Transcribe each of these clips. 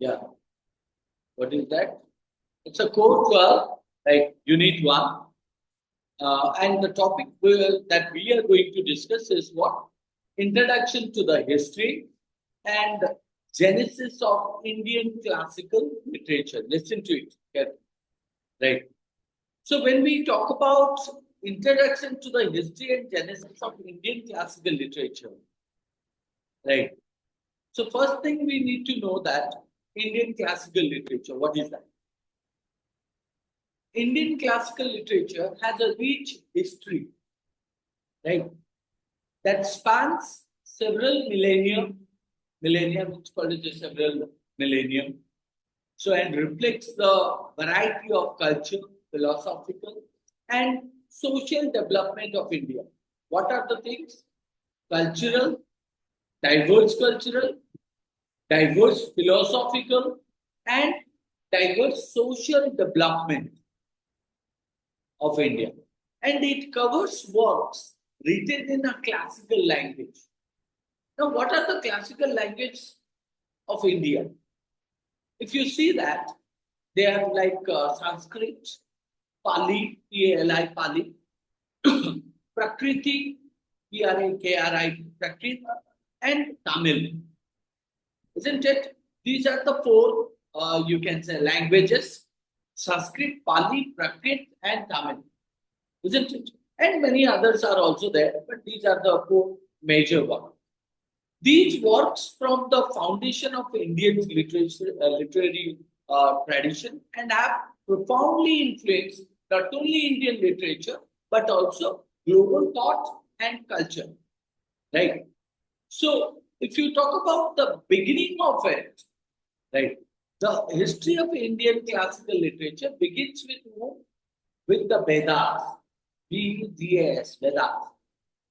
Yeah. What is that? It's a core 12, like unit 1. And the topic that we are going to discuss is what? Introduction to the history and genesis of Indian classical literature. Listen to it carefully. Right. So when we talk about introduction to the history and genesis of Indian classical literature, right? So first thing we need to know that Indian classical literature, what is that? Indian classical literature has a rich history, right? That spans several millennia which called it several millennium. So and reflects the variety of culture, philosophical, and social development of India. What are the things? Cultural, cultural, diverse philosophical, and diverse social development of India. And it covers works written in a classical language. Now, what are the classical languages of India? If you see that, they are like Sanskrit, Pali, P-A-L-I, Pali, Prakriti, P-R-A-K-R-I, Prakrit, and Tamil. Isn't it? These are the four, you can say, languages: Sanskrit, Pali, Prakrit, and Tamil. Isn't it? And many others are also there, but these are the four major ones. These works from the foundation of Indian literature, literary tradition and have profoundly influenced not only Indian literature but also global thought and culture. Right? So, if you talk about the beginning of it, right, the history of Indian classical literature begins with whom? With the Vedas, V-E-D-A-S, Vedas,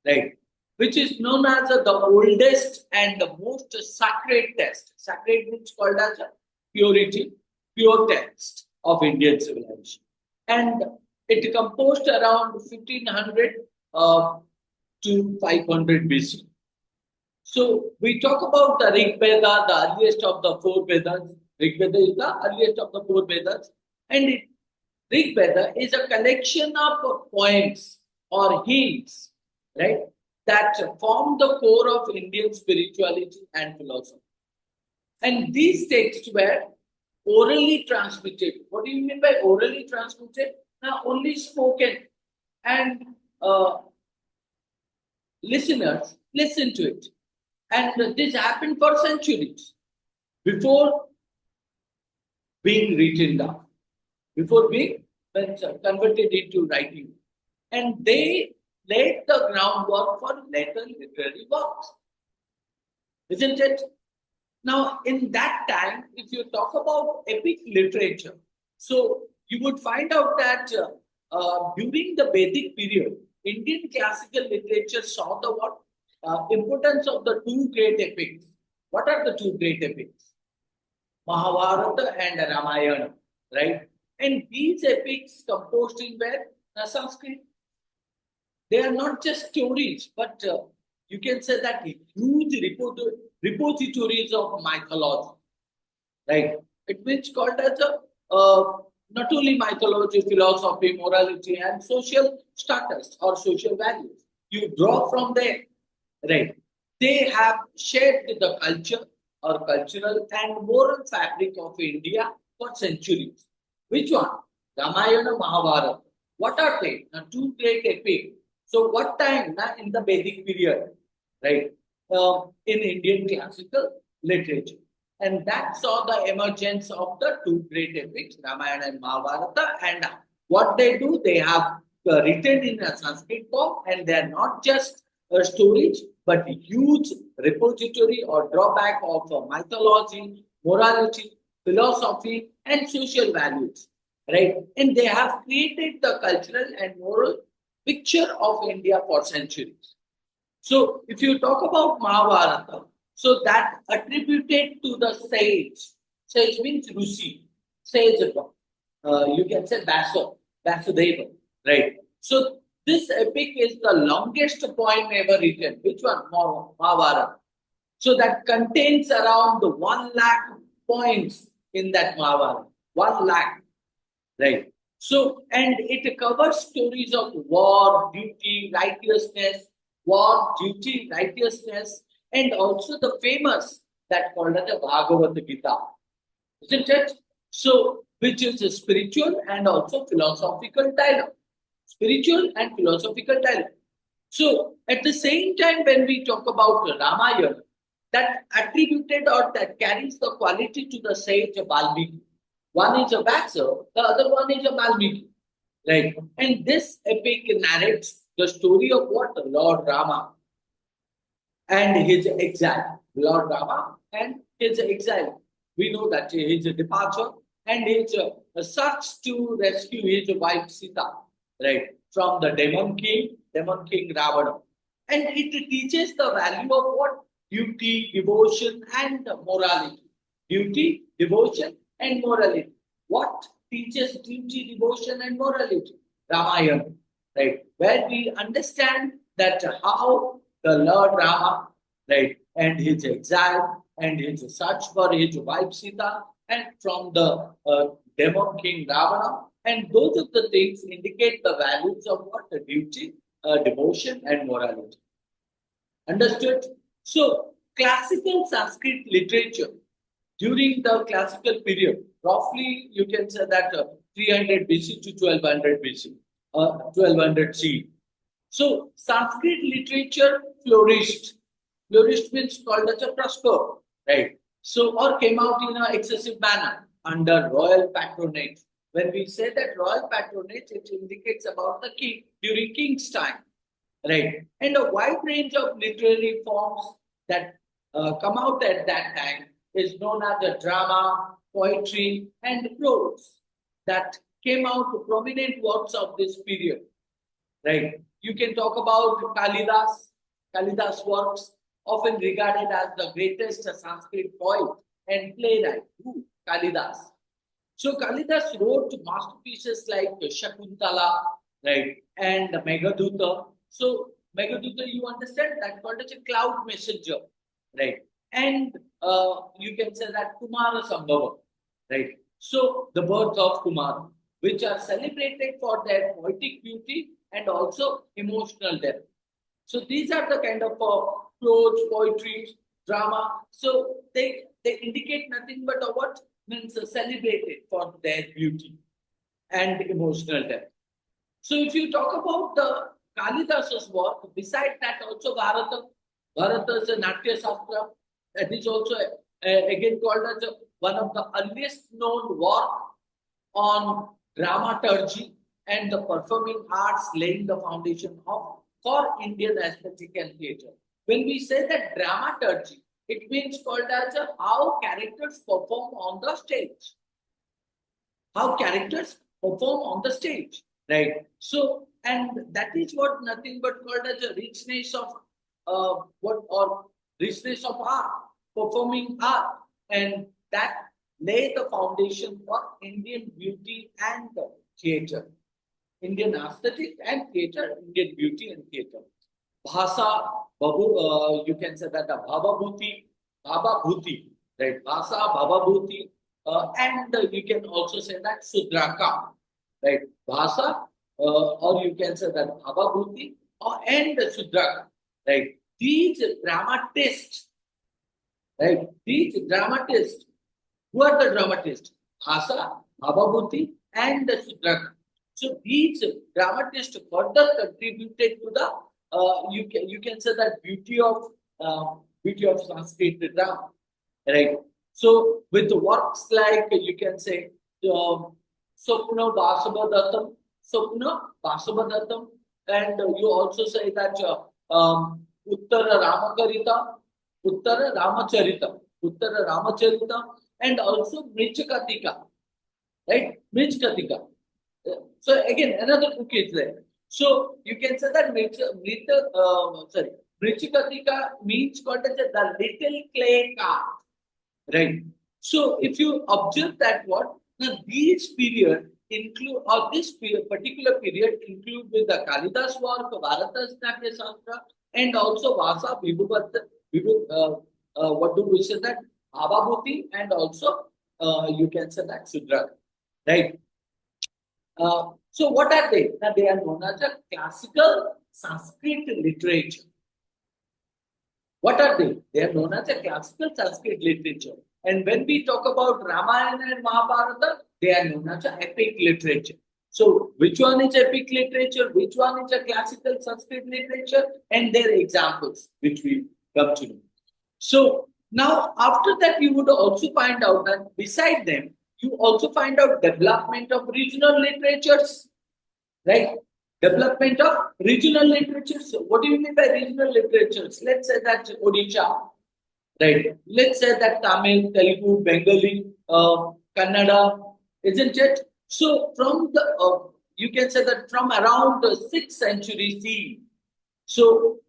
right? Which is known as the oldest and the most sacred text. Sacred means called as a purity, pure text of Indian civilization. And it composed around 1500 to 500 BC. So we talk about the Rig Veda, the earliest of the four Vedas. Rig Veda is the earliest of the four Vedas. And Rig Veda is a collection of poems or hymns, right, that form the core of Indian spirituality and philosophy. And these texts were orally transmitted. What do you mean by orally transmitted? Now, only spoken, and listeners listen to it. And this happened for centuries before being written down, before being converted into writing. And they laid the groundwork for later literary works. Isn't it? Now, in that time, if you talk about epic literature, so you would find out that during the Vedic period, Indian classical literature saw the what? Importance of the two great epics. What are the two great epics? Mahabharata and Ramayana, right? And these epics composed in where? Sanskrit. They are not just stories, but you can say that huge repositories of mythology, right? It means called as a not only mythology, philosophy, morality, and social status or social values. You draw from there, right? They have shaped the culture or cultural and moral fabric of India for centuries. Which one? Ramayana, Mahabharata. What are they? The two great epics. So, what time? In the Vedic period, right? In Indian classical literature. And that saw the emergence of the two great epics, Ramayana and Mahabharata. And what they do, they have written in a Sanskrit form, and they are not just stories, but huge repository or drawback of mythology, morality, philosophy, and social values, right? And they have created the cultural and moral picture of India for centuries. So, if you talk about Mahabharata, so that attributed to the sage. Sage means Rusi. Sage, you can say Vasudeva, right? So, this epic is the longest poem ever written. Which one? Mahabharata. So, that contains around 1 lakh points in that Mahabharata. 1 lakh, right? So, and it covers stories of war, duty, righteousness, and also the famous that called as the Bhagavad Gita, isn't it? So, which is a spiritual and also philosophical dialogue. Spiritual and philosophical dialogue. So, at the same time, when we talk about Ramayana, that attributed or that carries the quality to the sage Valmiki. One is a Vyasa, the other one is a Valmiki. Right? And this epic narrates the story of what? Lord Rama and his exile. Lord Rama and his exile. We know that his departure and his search to rescue his wife Sita, right, from the demon king Ravana. And it teaches the value of what? Duty, devotion, and morality. Duty, devotion, and morality. What teaches duty, devotion, and morality? Ramayana, right? Where we understand that how the Lord Rama, right, and his exile and his search for his wife Sita, and from the demon king Ravana, and those of the things indicate the values of what? The duty, devotion, and morality. Understood? So, classical Sanskrit literature during the classical period, roughly you can say that 300 BC to 1200 BC, 1200 CE. So, Sanskrit literature flourished. Flourished means called as a prosper, right? So, or came out in an excessive manner under royal patronage. When we say that royal patronage, it indicates about the king during king's time, right? And a wide range of literary forms that come out at that time is known as the drama, poetry, and prose that came out to prominent works of this period, right? You can talk about Kalidas. Kalidas works often regarded as the greatest Sanskrit poet and playwright. Who? Kalidas. So Kalidas wrote masterpieces like Shakuntala, right, and Meghaduta. So Meghaduta, you understand that called as a cloud messenger, right? And you can say that Kumara Sambhava, right? So the birth of Kumara, which are celebrated for their poetic beauty and also emotional depth. So these are the kind of prose, poetry, drama. So they indicate nothing but what means celebrated for their beauty and emotional depth. So if you talk about the Kalidas's work, beside that also Bharata is a Natya Shastra, that is also again called as one of the earliest known work on dramaturgy and the performing arts, laying the foundation of for Indian aesthetic and theatre. When we say that dramaturgy, it means called as how characters perform on the stage. How characters perform on the stage, right? So, and that is what nothing but called as a richness of richness of art, performing art, and that lay the foundation for Indian beauty and theatre. Indian aesthetic and theatre, Indian beauty and theatre. Bhasa, you can say that the Bhava Bhuti, right? Bhasa, Bhava Bhuti, and you can also say that Sudraka, right? Bhasa, or you can say that Bhava Bhuti, and Sudraka, right? These dramatists, right? These dramatists, who are the dramatists? Bhasa, Bhava Bhuti, and Sudraka. So these dramatists further contributed to the you can say that beauty of Sanskrit drama, right? So with works like you can say Swapna Vasabhadatam, and you also say that Uttara Ramacharita, and also Mrichakatika, right? Mrichakatika. So again, another book is there. So you can say that Mrichikatika means called as the little clay cart, right? So if you observe that what now these period include or this particular period include with the Kalidas work, Bharata's Natya Shastra, and also Vasa Vibhuvat. What do we say that Bhavabhuti, and also you can say that Sudra, right? So what are they? Now they are known as a classical Sanskrit literature. What are they? They are known as a classical Sanskrit literature. And when we talk about Ramayana and Mahabharata, they are known as a epic literature. So which one is epic literature? Which one is a classical Sanskrit literature? And their examples, which we come to know. So now after that, you would also find out that beside them, you also find out development of regional literatures, right? Development of regional literatures. So what do you mean by regional literatures? Let's say that Odisha, right? Let's say that Tamil, Telugu, Bengali, Kannada, isn't it? So from the you can say that from around the 6th century CE, so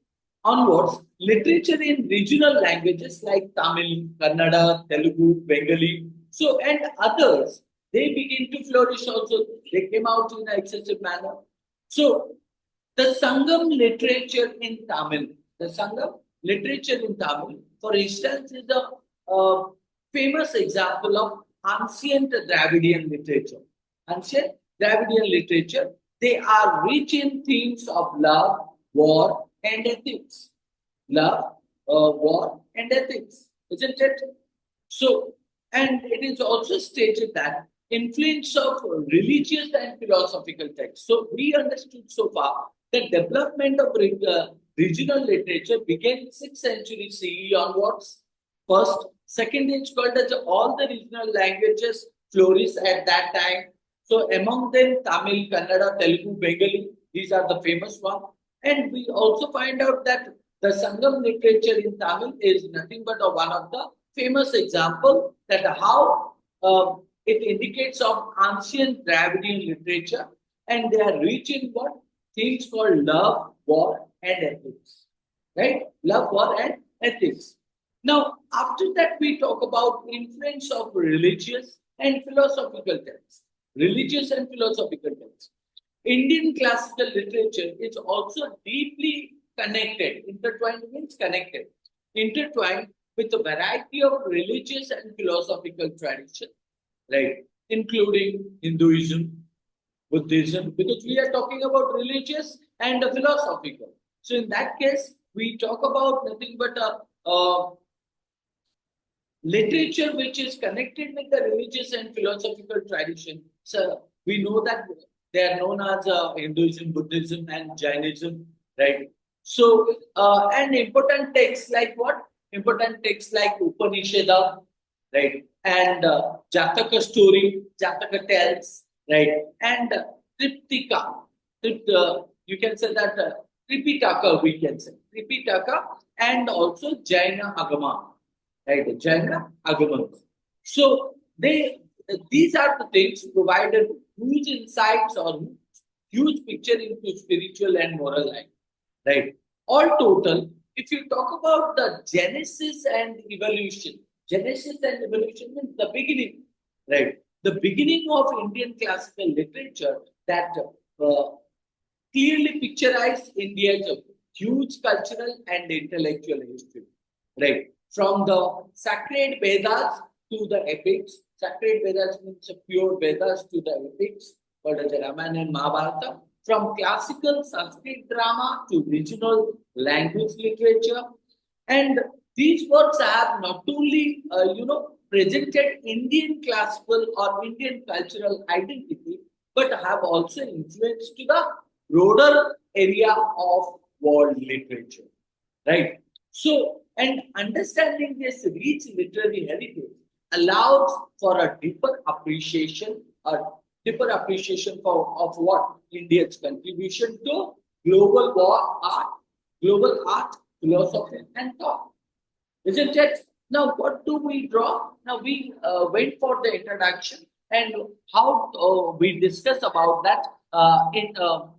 onwards, literature in regional languages like Tamil, Kannada, Telugu, Bengali, so and others, they begin to flourish also. They came out in an excessive manner. So the Sangam literature in Tamil, the Sangam literature in Tamil, for instance, is a famous example of ancient Dravidian literature. Ancient Dravidian literature, they are rich in themes of love, war, and ethics. Love, war, and ethics, isn't it? So, and it is also stated that influence of religious and philosophical texts. So, we understood so far that development of regional literature began 6th century CE onwards. First, second is called as all the regional languages flourished at that time. So, among them, Tamil, Kannada, Telugu, Bengali, these are the famous ones. And we also find out that the Sangam literature in Tamil is nothing but one of the famous example that how it indicates of ancient Dravidian literature, and they are rich in what things called love, war, and ethics. Right? Love, war, and ethics. Now, after that, we talk about influence of religious and philosophical texts. Religious and philosophical texts. Indian classical literature is also deeply connected, intertwined means connected, intertwined with a variety of religious and philosophical traditions, right? Including Hinduism, Buddhism, because we are talking about religious and philosophical. So in that case, we talk about nothing but a literature which is connected with the religious and philosophical tradition. So we know that they are known as Hinduism, Buddhism, and Jainism, right? So, and important texts like what? Important texts like Upanishad, right? And Jataka story, Jataka tells, right? And Triptika, you can say that Tripitaka, we can say Tripitaka, and also Jaina Agama, right? Jaina Agama. So these are the things provided huge insights or huge picture into spiritual and moral life, right? All total, if you talk about the Genesis and evolution means the beginning, right? The beginning of Indian classical literature that clearly picturized India's huge cultural and intellectual history, right? From the sacred Vedas to the epics. Sacred Vedas means pure Vedas to the epics, called as Ramayana and Mahabharata. From classical Sanskrit drama to regional language literature. And these works have not only, presented Indian classical or Indian cultural identity, but have also influenced to the broader area of world literature, right? So, and understanding this rich literary heritage allows for a deeper appreciation of what India's contribution to global art, philosophy, and thought. Isn't it? Now, what do we draw? Now, we went for the introduction and how we discuss about that in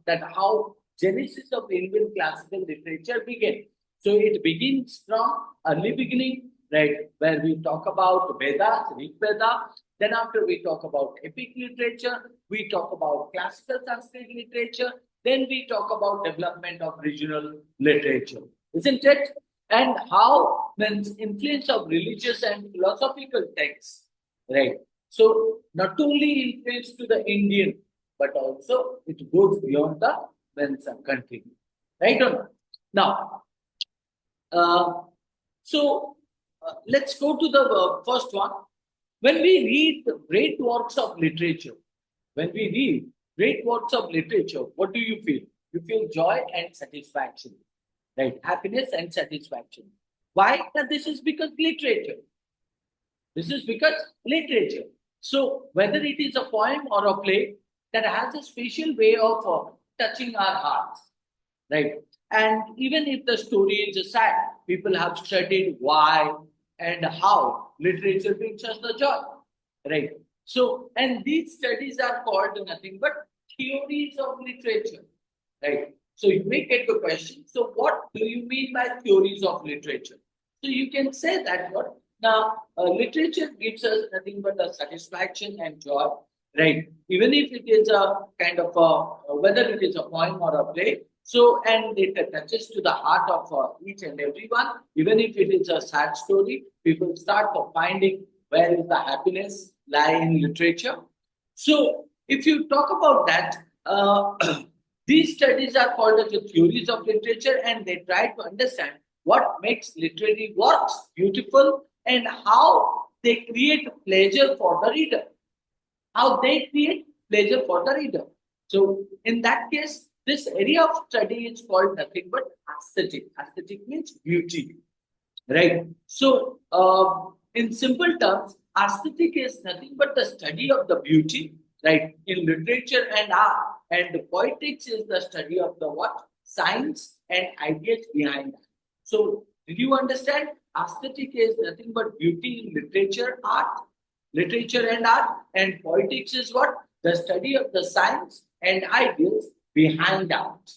that how genesis of Indian classical literature began. So it begins from early beginning, right, where we talk about Vedas, Rig Veda. Then after we talk about epic literature, we talk about classical Sanskrit literature. Then we talk about development of regional literature, isn't it? and how means influence of religious and philosophical texts, right? So not only influence to the Indian, but also it goes beyond the means country, right? Or not? Now, uh, let's go to the first one. When we read the great works of literature, when we read great works of literature, what do you feel? You feel joy and satisfaction, right? Happiness and satisfaction. Why? Now, this is because literature. This is because literature. So, whether it is a poem or a play, that has a special way of touching our hearts, right? And even if the story is sad, people have studied why and how literature brings us the joy, right? So, and these studies are called nothing but theories of literature, right? So, you may get the question, so what do you mean by theories of literature? So, you can say that what now literature gives us nothing but a satisfaction and joy, right? Even if it is a kind of whether it is a poem or a play, so and it touches to the heart of each and everyone. Even if it is a sad story, people start finding where is the happiness lie in literature. So if you talk about that, these studies are called as the theories of literature, and they try to understand what makes literary works beautiful and how they create pleasure for the reader. How they create pleasure for the reader. So, in that case, this area of study is called nothing but aesthetic. Aesthetic means beauty, right? So, in simple terms, aesthetic is nothing but the study of the beauty, right? In literature and art, and poetics is the study of the what? Science and ideas behind that. So, did you understand? Aesthetic is nothing but beauty in literature and art, and poetics is what? The study of the science and ideas behind that,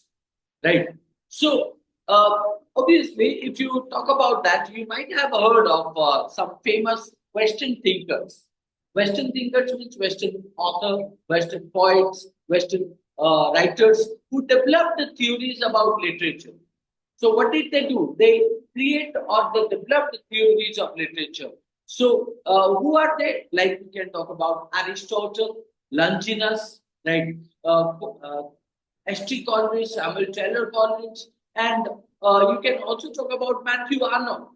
right? So, obviously, if you talk about that, you might have heard of some famous Western thinkers. Western thinkers means Western author, Western poets, Western writers who developed the theories about literature. So what did they do? They create or they develop the theories of literature. So who are they? Like we can talk about Aristotle, Longinus, right? S.T. Coleridge, Samuel Taylor Coleridge, and you can also talk about Matthew Arnold,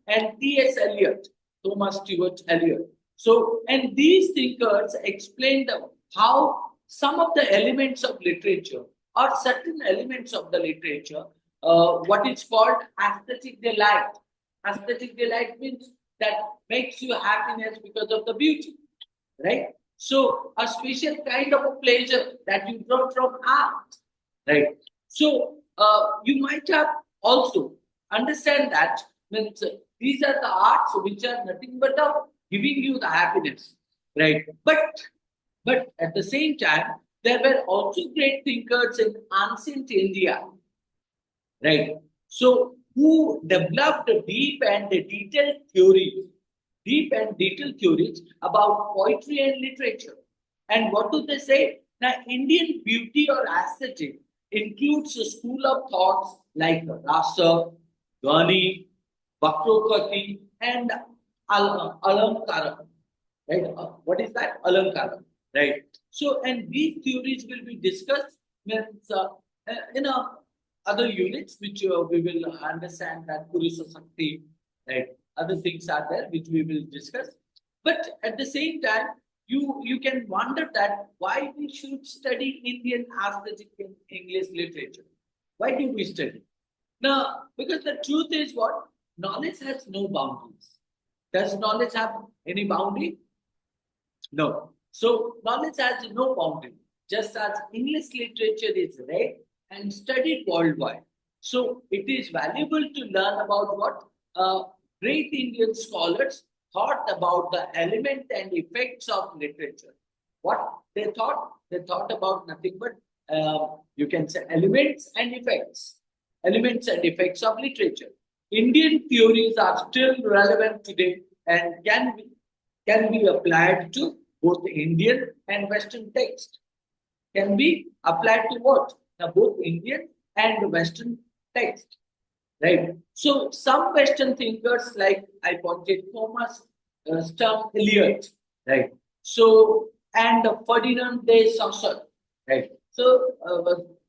and T.S. Eliot, Thomas Stewart Eliot. So, and these thinkers explained how some of the elements of literature or certain elements of the literature, what is called aesthetic delight. Aesthetic delight means that makes you happiness because of the beauty, right? So a special kind of a pleasure that you draw from art, right? So you might have also understand that means these are the arts which are nothing but giving you the happiness, right? But at the same time, there were also great thinkers in ancient India, right? So, who developed deep and detailed theories about poetry and literature. And what do they say? Now, Indian beauty or aesthetic includes a school of thoughts like Rasa, Gani, Bhaktokati, and Alamkara. Right? What is that? Alamkara. Right. So, and these theories will be discussed means, in other units, which we will understand that Purusha Sakti, right? Other things are there which we will discuss. But at the same time, you can wonder that why we should study Indian aesthetic in English literature. Why do we study? Now, because the truth is what? Knowledge has no boundaries. Does knowledge have any boundary? No. So knowledge has no boundary, just as English literature is read and studied worldwide. So it is valuable to learn about what great Indian scholars thought about the element and effects of literature. What they thought? They thought about nothing but you can say elements and effects of literature. Indian theories are still relevant today and can be applied to both Indian and Western text. Can be applied to what? Now, both Indian and Western text, right? So some Western thinkers, like I pointed Thomas Sturm Eliot, right? So and Ferdinand de Saussure, right? So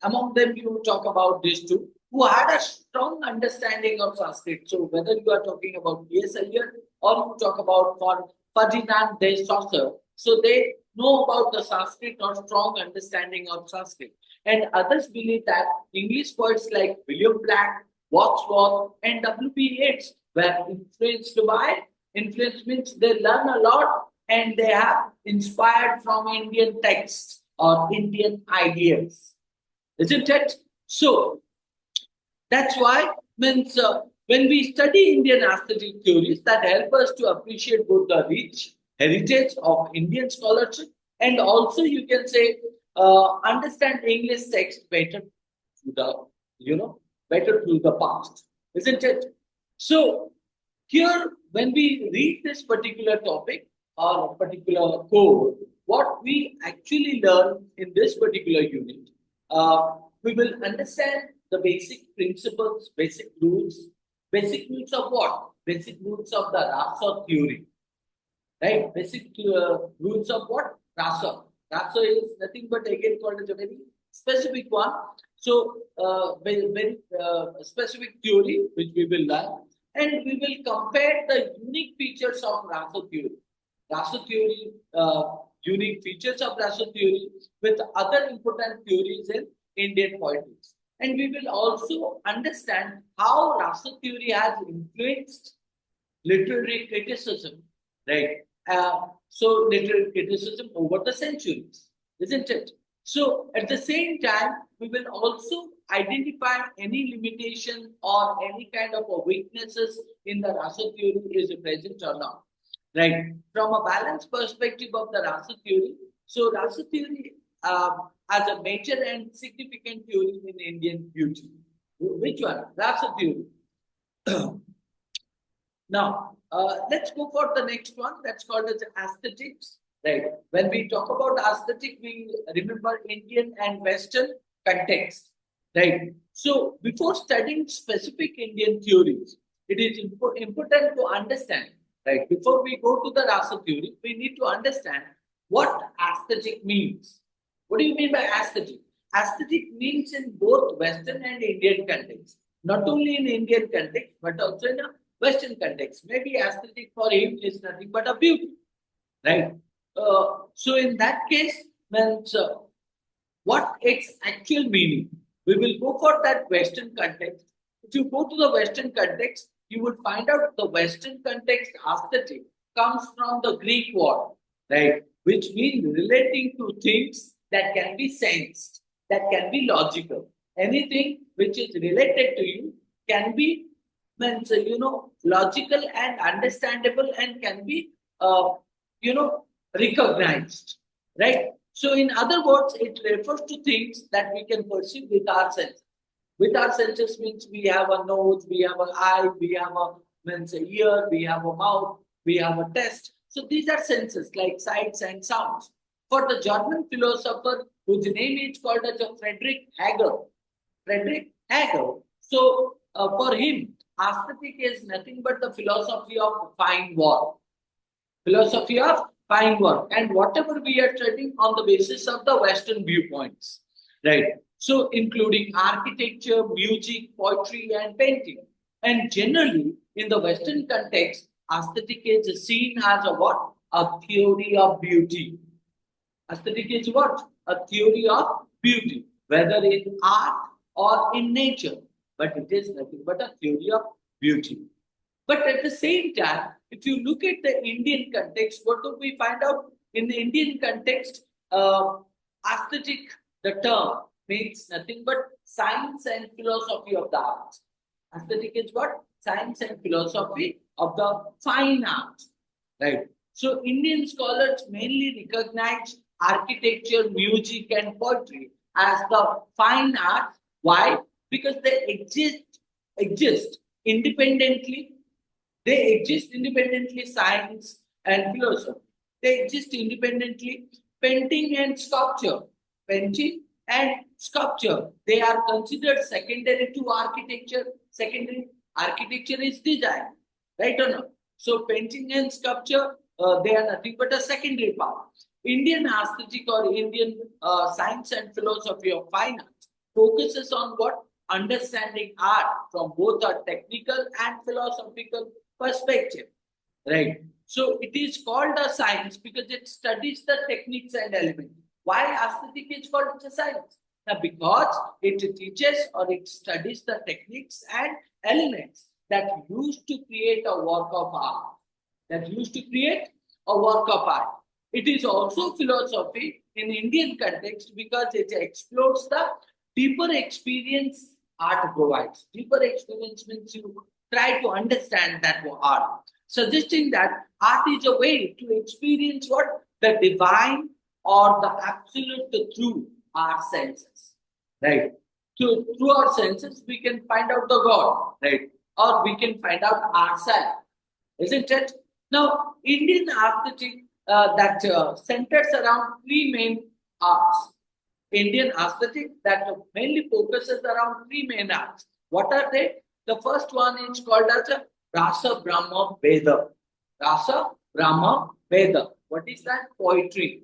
among them, you talk about these two who had a strong understanding of Sanskrit. So whether you are talking about T.S. Eliot or you talk about for Ferdinand de Saussure, so they know about the Sanskrit or strong understanding of Sanskrit. And others believe that English poets like William Black, Wordsworth, and W.B. Yeats were influenced means they learn a lot and they have inspired from Indian texts or Indian ideas. Isn't it? So that's why means when we study Indian aesthetic theories that help us to appreciate both the rich heritage of Indian scholarship and also you can say understand English text better through the better through the past, isn't it? So here when we read this particular topic or particular code, what we actually learn in this particular unit, we will understand the basic principles, basic rules of what? Basic rules of the rasa theory, right? Basic rules of what? Rasa. Rasa is nothing but again called as a very specific one. So, very specific theory which we will learn, and we will compare the unique features of rasa theory. Rasa theory, unique features of rasa theory with other important theories in Indian politics. And we will also understand how rasa theory has influenced literary criticism, right? So literary criticism over the centuries, isn't it? So at the same time, we will also identify any limitation or any kind of weaknesses in the rasa theory is present or not, right? From a balanced perspective of the rasa theory, so rasa theory as a major and significant theory in Indian beauty. Which one? Rasa theory. Now, let's go for the next one. That's called as aesthetics. Right. When we talk about aesthetic, we remember Indian and Western context. Right. So, before studying specific Indian theories, it is important to understand. Right. Before we go to the rasa theory, we need to understand what aesthetic means. What do you mean by aesthetic? Aesthetic means in both Western and Indian context. Not only in Indian context, but also in a Western context. Maybe aesthetic for him is nothing but a beauty, right? So in that case, means what its actual meaning? We will go for that Western context. If you go to the Western context, you would find out the Western context aesthetic comes from the Greek word, right? Which means relating to things that can be sensed, that can be logical. Anything which is related to you can be means logical and understandable and can be recognized, right? So in other words, it refers to things that we can perceive with our senses. With our senses means we have a nose, we have an eye, we have a means a ear, we have a mouth, we have a taste. So these are senses like sights and sounds. For the German philosopher whose name is called as Friedrich Hegel. Friedrich Hegel. So for him, aesthetic is nothing but the philosophy of fine work. Philosophy of fine work. And whatever we are studying on the basis of the Western viewpoints. Right. So including architecture, music, poetry, and painting. And generally, in the Western context, aesthetic is seen as a what? A theory of beauty. Aesthetic is what? A theory of beauty, whether in art or in nature. But it is nothing but a theory of beauty. But at the same time, if you look at the Indian context, what do we find out? In the Indian context, aesthetic, the term, means nothing but science and philosophy of the art. Aesthetic is what? Science and philosophy of the fine art. Right. So Indian scholars mainly recognize architecture, music, and poetry as the fine art. Why? Because they exist independently. They exist independently, science and philosophy. They exist independently, painting and sculpture. Painting and sculpture, they are considered secondary to architecture, secondary. Architecture is design, right or no? So painting and sculpture, they are nothing but a secondary part. Indian aesthetic or Indian science and philosophy of fine arts focuses on what? Understanding art from both a technical and philosophical perspective, right? So it is called a science because it studies the techniques and elements. Why aesthetic is called a science? Now, because it teaches or it studies the techniques and elements that used to create a work of art. That used to create a work of art. It is also philosophy in Indian context because it explores the deeper experience art provides. Deeper experience means you try to understand that art, suggesting that art is a way to experience what? The divine or the absolute through our senses, right? So through our senses, we can find out the God, right? Or we can find out ourselves, isn't it? Now, Indian aesthetic that centers around three main arts. Indian aesthetic that mainly focuses around three main arts. What are they? The first one is called as a Rasa Brahma Veda. Rasa Brahma Veda. What is that? Poetry.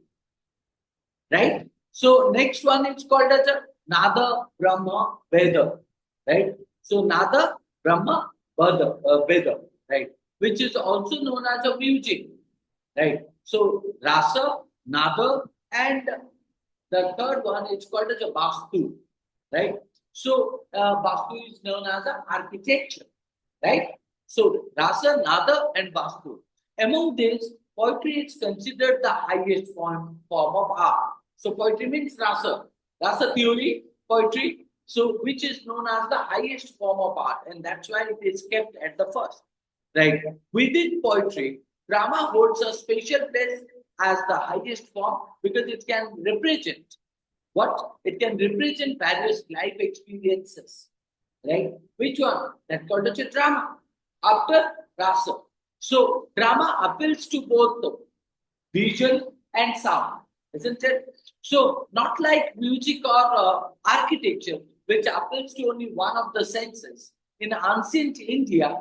Right? So next one is called as a Nada Brahma Veda. Right? So Nada Brahma Veda. Right? Which is also known as a music. Right? So Rasa, Nada, and the third one is called as a Vastu, right? So Vastu is known as an architecture, right? So Rasa, Nada, and Vastu. Among these, poetry is considered the highest form of art. So poetry means Rasa. Rasa theory, poetry, so which is known as the highest form of art, and that's why it is kept at the first, right? Within poetry, drama holds a special place as the highest form because it can represent what? It can represent various life experiences, right? Which one? That called as a drama. After rasa. So drama appeals to both the visual and sound, isn't it? So not like music or architecture, which appeals to only one of the senses. In ancient India,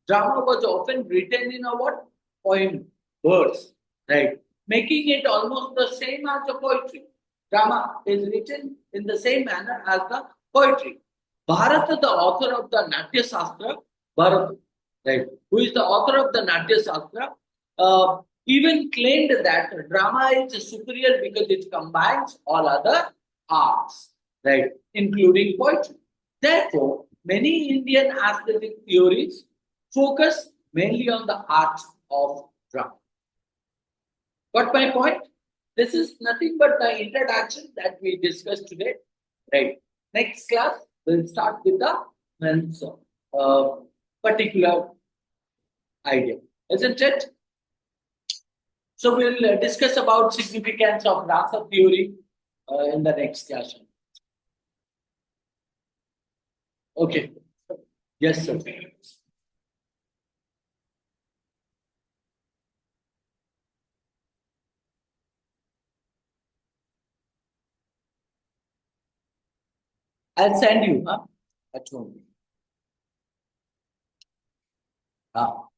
drama was often written in a what? Poem, verse, right? Making it almost the same as the poetry. Drama is written in the same manner as the poetry. Bharata, the author of the Natya Shastra, Bharata, right, who is the author of the Natya Shastra, even claimed that drama is superior because it combines all other arts, right, including poetry. Therefore, many Indian aesthetic theories focus mainly on the art of drama. Got my point? This is nothing but the introduction that we discussed today. Right. Next class, we'll start with the particular idea, isn't it? So we'll discuss about significance of Rasa theory in the next class. Okay. Yes, sir. I'll send you, huh? At home. Ah.